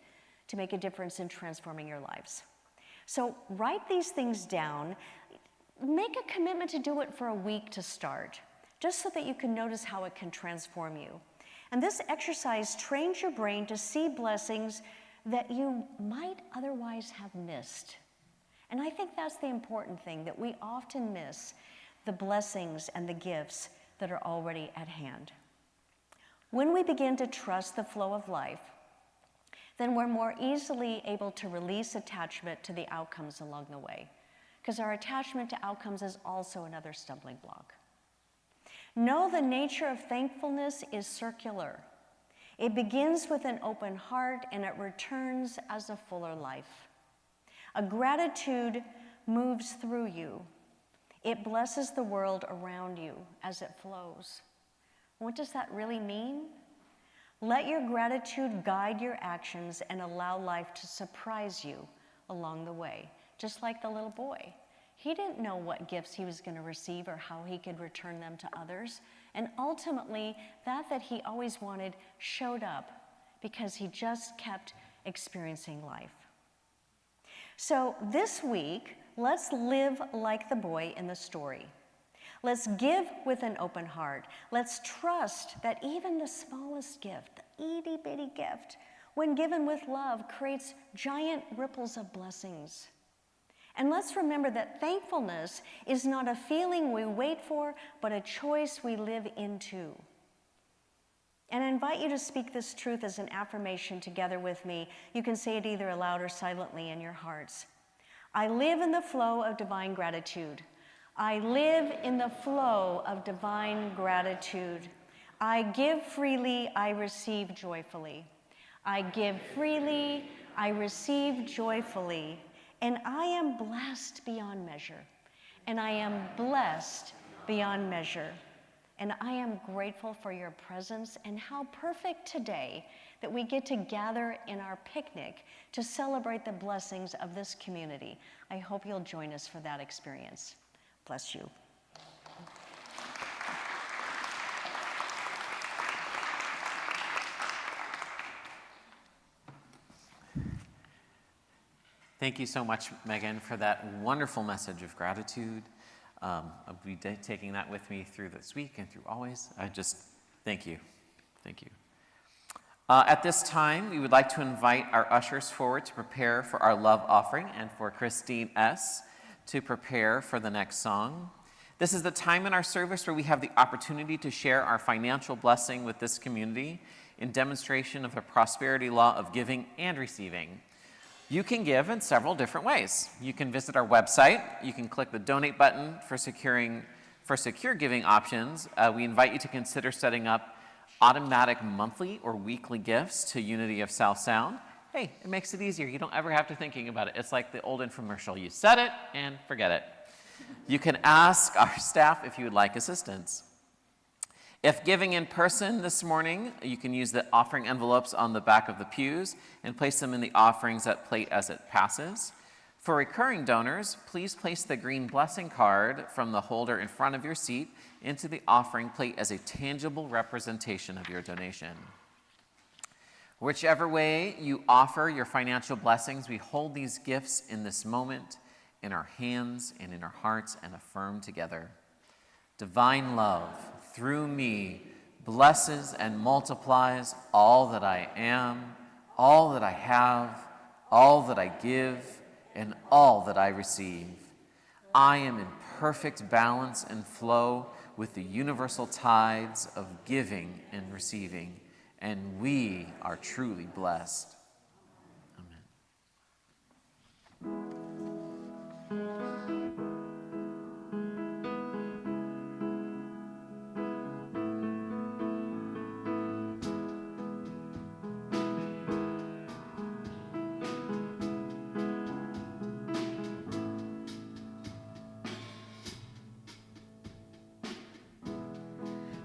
to make a difference in transforming your lives. So write these things down. Make a commitment to do it for a week to start, just so that you can notice how it can transform you. And this exercise trains your brain to see blessings that you might otherwise have missed. And I think that's the important thing, that we often miss the blessings and the gifts that are already at hand. When we begin to trust the flow of life, then we're more easily able to release attachment to the outcomes along the way, because our attachment to outcomes is also another stumbling block. Know the nature of thankfulness is circular. It begins with an open heart and it returns as a fuller life. A gratitude moves through you. It blesses the world around you as it flows. What does that really mean? Let your gratitude guide your actions and allow life to surprise you along the way, just like the little boy. He didn't know what gifts he was going to receive or how he could return them to others. And ultimately, that he always wanted showed up because he just kept experiencing life. So this week, let's live like the boy in the story. Let's give with an open heart. Let's trust that even the smallest gift, the itty-bitty gift, when given with love, creates giant ripples of blessings. And let's remember that thankfulness is not a feeling we wait for, but a choice we live into. And I invite you to speak this truth as an affirmation together with me. You can say it either aloud or silently in your hearts. I live in the flow of divine gratitude. I live in the flow of divine gratitude. I give freely, I receive joyfully. I give freely, I receive joyfully. And I am blessed beyond measure. And I am blessed beyond measure. And I am grateful for your presence and how perfect today that we get to gather in our picnic to celebrate the blessings of this community. I hope you'll join us for that experience. Bless you. Thank you so much, Megan, for that wonderful message of gratitude. I'll be taking that with me through this week and through always. I just thank you. Thank you. At this time, we would like to invite our ushers forward to prepare for our love offering and for Christine S. to prepare for the next song. This is the time in our service where we have the opportunity to share our financial blessing with this community in demonstration of the prosperity law of giving and receiving. You can give in several different ways. You can visit our website. You can click the donate button for secure giving options. We invite you to consider setting up automatic monthly or weekly gifts to Unity of South Sound. Hey, it makes it easier. You don't ever have to thinking about it. It's like the old infomercial. You set it and forget it. You can ask our staff if you would like assistance. If giving in person this morning, you can use the offering envelopes on the back of the pews and place them in the offerings at plate as it passes. For recurring donors, please place the green blessing card from the holder in front of your seat into the offering plate as a tangible representation of your donation. Whichever way you offer your financial blessings, we hold these gifts in this moment in our hands and in our hearts and affirm together. Divine love, through me, blesses and multiplies all that I am, all that I have, all that I give, and all that I receive. I am in perfect balance and flow with the universal tides of giving and receiving, and we are truly blessed. Amen.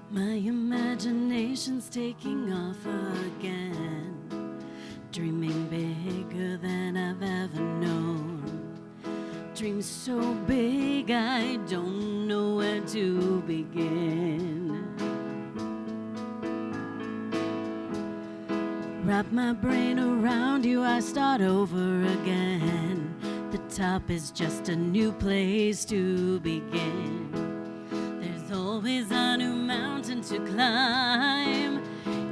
My imagination's taking off again, dreaming bigger than I've ever known. Dreams so big I don't know where to begin. Wrap my brain around you, I start over again. The top is just a new place to begin. There's always a new mountain to climb.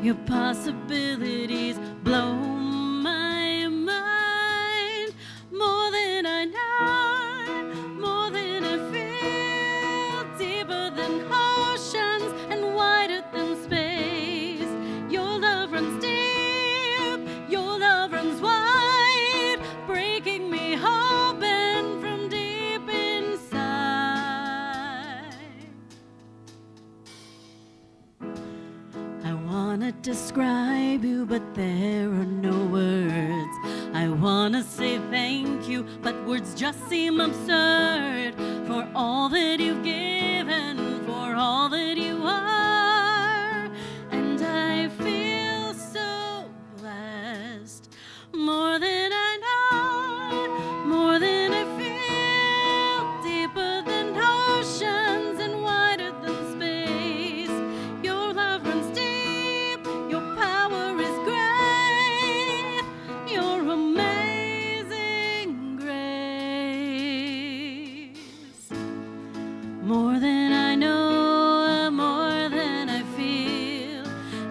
Your possibilities blow my mind. More than I know, more than I feel, deeper than oceans and wider than space. Your love runs deep, your love runs wide, breaking me open from deep inside. you, but there are no words. I wanna say thank you, but words just seem absurd for all that you've given, for all that you are. And I feel so blessed, more than I know, more than I feel, deeper than oceans and wider than space. Your love runs deep, your power is great, your amazing grace. More than I know, more than I feel,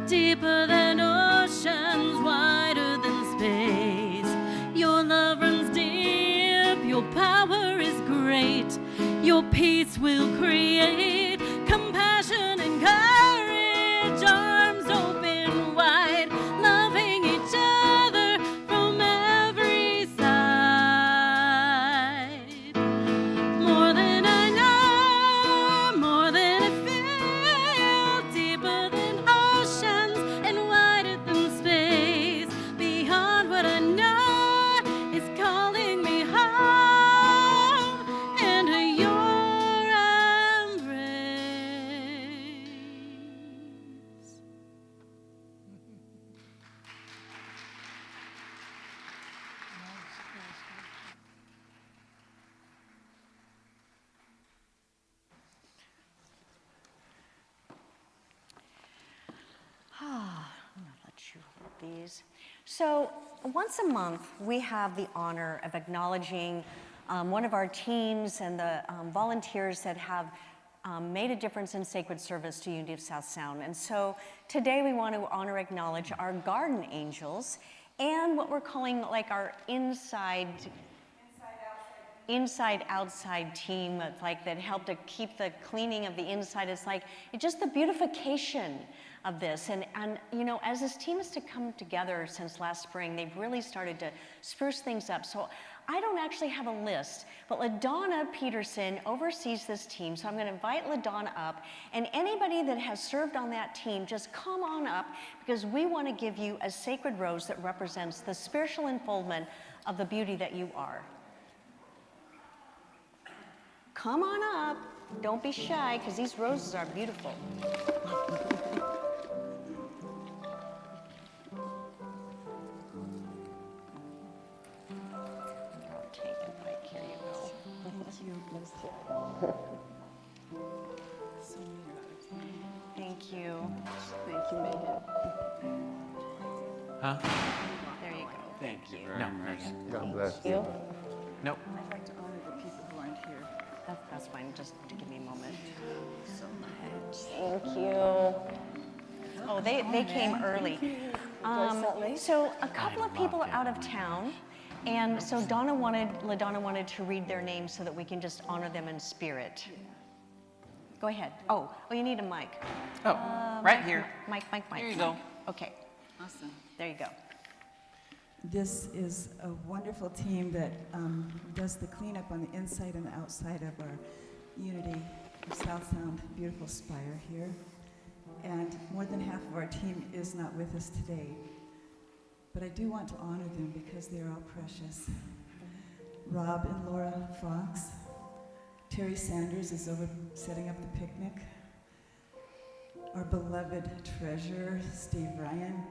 deeper than oceans, wider than space. Your love runs deep, your power is great, your peace will create compassion and courage, arms open wide, loving each other from every side. More than I know, more than I feel, deeper than oceans and wider than space. Beyond what I know is calling me home into your embrace. I'm gonna let you hold these. So once a month, we have the honor of acknowledging one of our teams and the volunteers that have made a difference in sacred service to Unity of South Sound. And so today we want to honor, acknowledge our garden angels and what we're calling like our inside-outside team, like that help to keep the cleaning of the inside. It's like it's just the beautification of this. And you know, as this team has to come together since last spring, they've really started to spruce things up. So I don't actually have a list, but LaDonna Peterson oversees this team. So I'm going to invite LaDonna up, and anybody that has served on that team, just come on up, because we want to give you a sacred rose that represents the spiritual unfoldment of the beauty that you are. Come on up. Don't be shy, because these roses are beautiful. I'll take a bite. Here you go. Thank you. Thank you, Megan. Huh? There you go. Thank you very No, much. God bless You? Nope. I'd like to honor the people who aren't here That's fine. Just to give me a moment. so much. Thank you. Oh, they came early. So a couple of people are out of town, and so LaDonna wanted to read their names so that we can just honor them in spirit. Go ahead. Oh, you need a mic. Oh, right here. Mic. Here you go. Okay, Awesome. there you go. This is a wonderful team that does the cleanup on the inside and the outside of our Unity of South Sound beautiful spire here. And more than half of our team is not with us today. But I do want to honor them because they are all precious. Rob and Laura Fox. Terry Sanders is over setting up the picnic. Our beloved treasurer, Steve Ryan,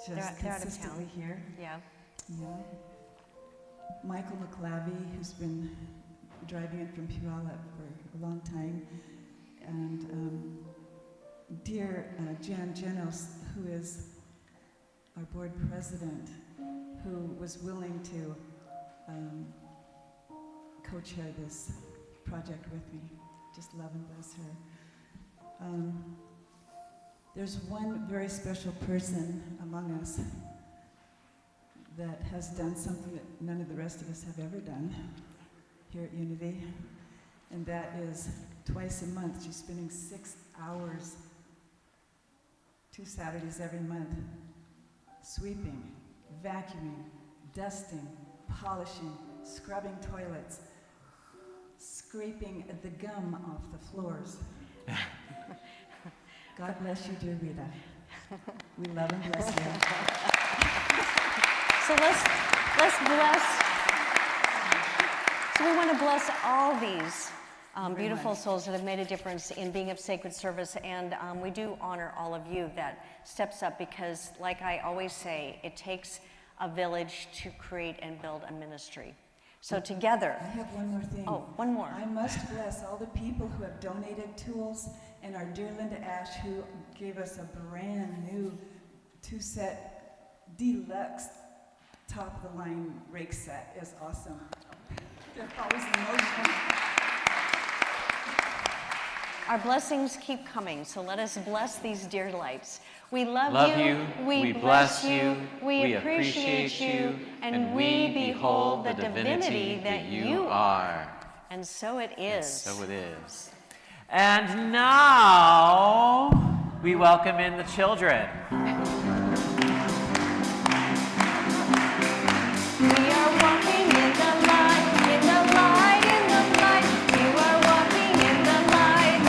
They're just out of consistently town. here. Yeah. Yeah. Michael McClavey, who's been driving in from Puyallup for a long time, and dear Jan Genos, who is our board president, who was willing to co-chair this project with me. Just love and bless her. There's one very special person among us that has done something that none of the rest of us have ever done here at Unity, and that is twice a month. She's spending 6 hours, 2 Saturdays every month, sweeping, vacuuming, dusting, polishing, scrubbing toilets, scraping the gum off the floors. God bless you, dear Rita. We love and bless you. So let's bless. So we want to bless all these beautiful souls that have made a difference in being of sacred service, and we do honor all of you that steps up, because like I always say, it takes a village to create and build a ministry. So together. I have one more thing. Oh, one more. I must bless all the people who have donated tools, and our dear Linda Ash, who gave us a brand new 2-set deluxe top-of-the-line rake set. Is awesome. They're always emotional. Our blessings keep coming, so let us bless these dear lights. We love you, we bless you, we appreciate you, and we behold the divinity that you are. And so it is. So it is. And now we welcome in the children. We are walking in the light, in the light, in the light. You are walking in the light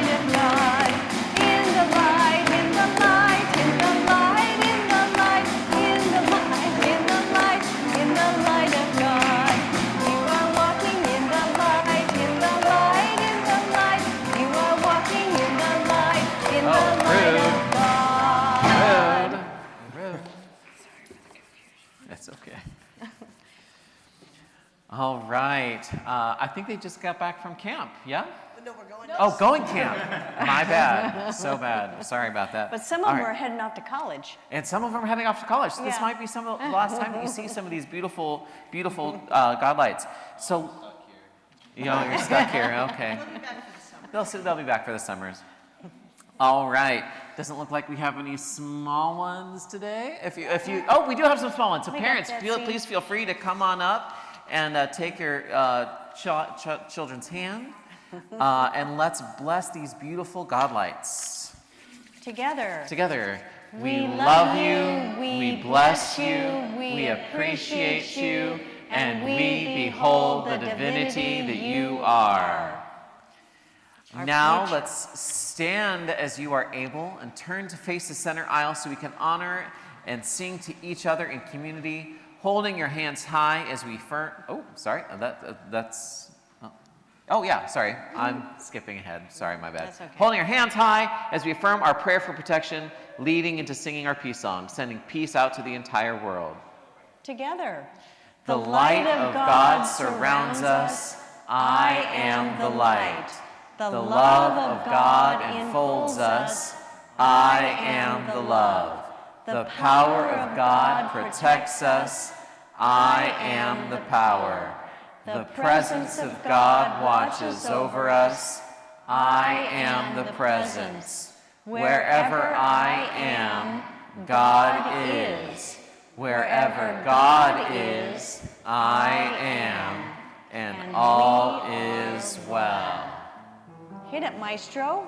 of God. In the light, in the light, in the light, in the light, in the light, in the light, in the light of God. You are walking in the light, in the light, in the light. You are walking in the light, in the light of God. Rude. That's okay. All right. I think they just got back from camp, yeah? No, we're going. Oh, going camp. My bad. So bad. Sorry about that. But some of All them right. are heading off to college. And some of them are heading off to college. So this Yeah. might be some of the last time that you see some of these beautiful, beautiful godlights. So, you're stuck here. Okay. They'll be back for the summers. All right. Doesn't look like we have any small ones today. Oh, we do have some small ones. So We got parents, Betsy. please feel free to come on up and take your children's hand, and let's bless these beautiful godlights. Together. Together. We love you, we bless you, we appreciate you, and we behold the divinity that you are. Now let's stand as you are able and turn to face the center aisle so we can honor and sing to each other in community, holding your hands high as we sorry, I'm skipping ahead. Sorry, my bad. That's okay. Holding your hands high as we affirm our prayer for protection, leading into singing our peace song, sending peace out to the entire world. Together. The light of God surrounds us. I am the light. The love of God enfolds us. I am the love. The power of God protects us. I am the power. The presence of God watches over us. I am the presence. Wherever I am, God is. Wherever God is, I am. And all is well. Hit it, maestro.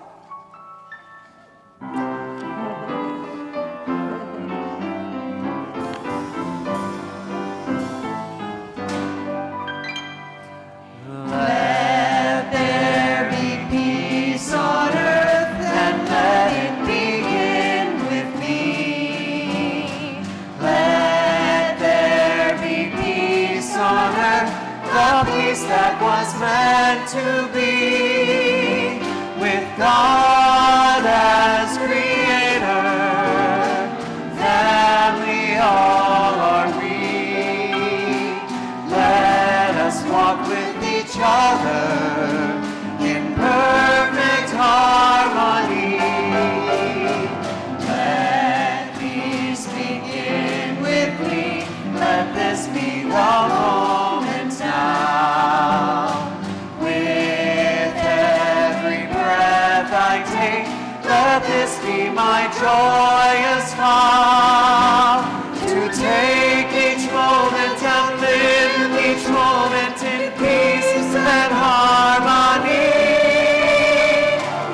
Let there be peace on earth, and let it begin with me. Let there be peace on earth, the peace that was meant to be, with God as creator. Family all are we. Let us walk with each other in perfect harmony. Let peace begin with me. Let this be the moment now. With every breath I take, let this be my joyous vow. To take each moment and live each moment in peace and harmony.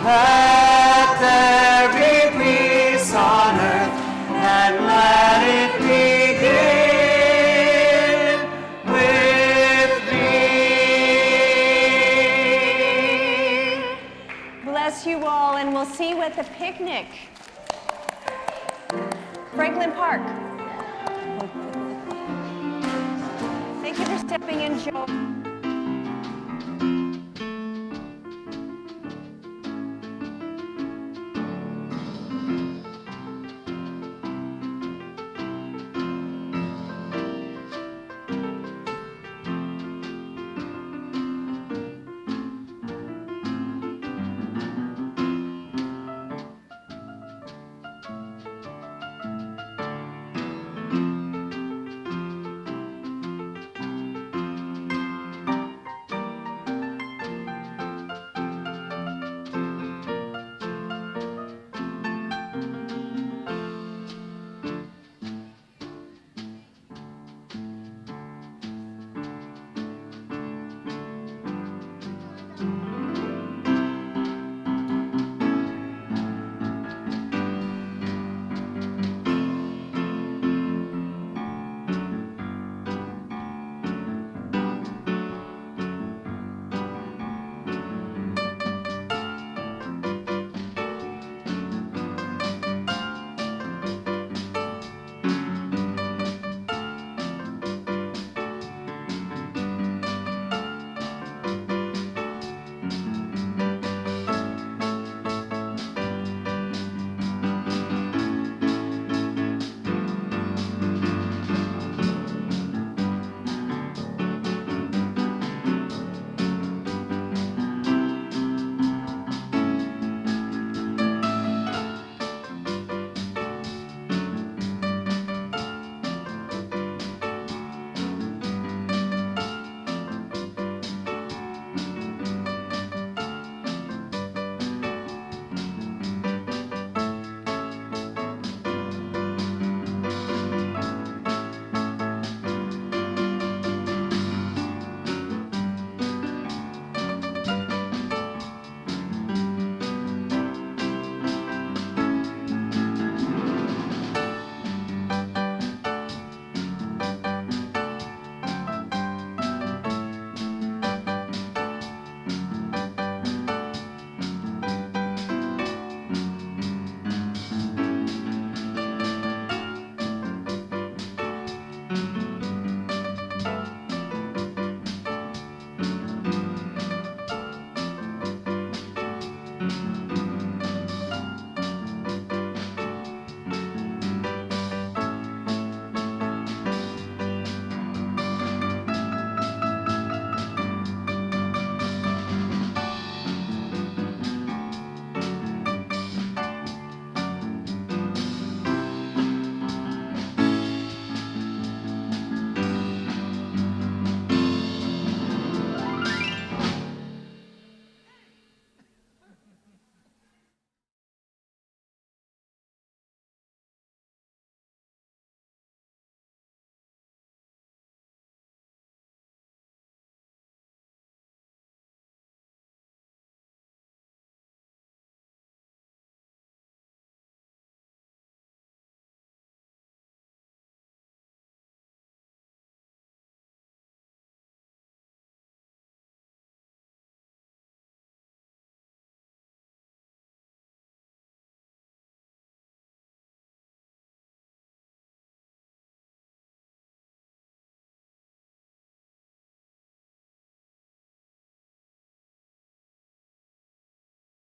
Let there be peace on earth, and let it begin with me. Bless you all, and we'll see you at the picnic. park. Thank you for stepping in, Joe.